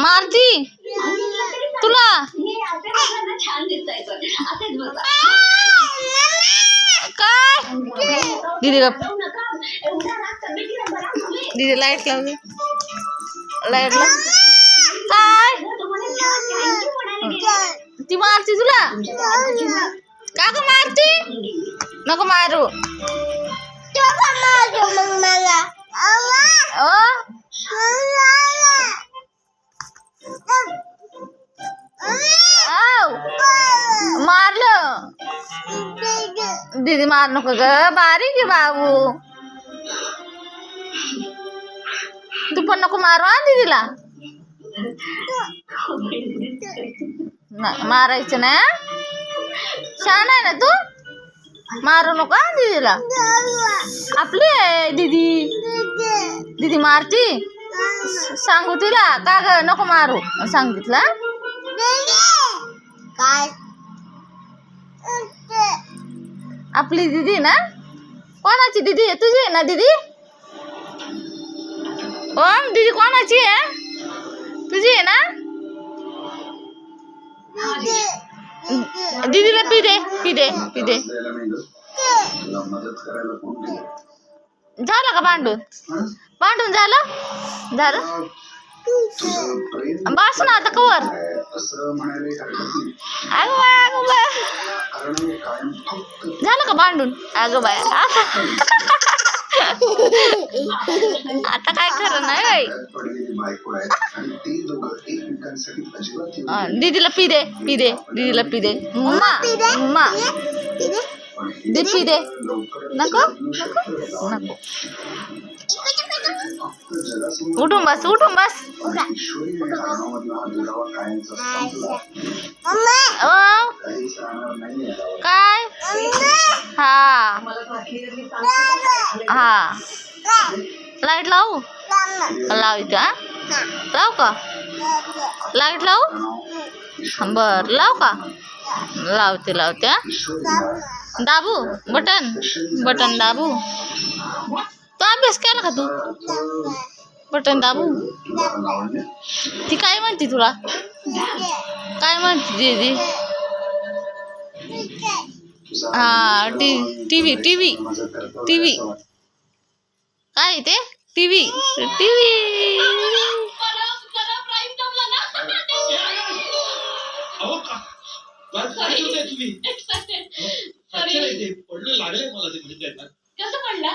मारती तुला काय दीदी गप दीदी लाईट लावली लाईट लाव काय ती मारती तुला का ग मारती नको मारू मारलं दीदी मार नको ग बारीक आहे बाबू तू पण नको मारू हा दीदीला मारायचं ना छान आहे ना तू मारू नको हा दीदीला आपली आहे दीदी दीदी मारती सांगू तिला का ग नको मारू सांगितलं काय आपली दीदी ना कोणाची दीदी आहे तुझी आहे ना दीदी ओम दीदी कोणाची आहे तुझी आहे ना दीदीला पी दे पी दे पी दे झालं का भांडून भांडून झालं झालं बस ना आता कवर अगं बाय अगं बाय झालं का भांडून अगं बाय आता काय खरं नाही बाई दीदीला पी दे पी दे दीदीला पी दे मम्मा मम्मा दे पी दे नको नको उठून बस उठून बस काय हा हा लाईट लावू लाव इथं लाव का लाईट लावू बर लाव का लावते लावते दाबू बटन बटन दाबू तो अभ्यास केला का तू बटन दाबू ती काय म्हणते तुला काय म्हणते दीदी हा टीव्ही टीव्ही टीव्ही काय ते टीव्ही टीव्ही कसं पडला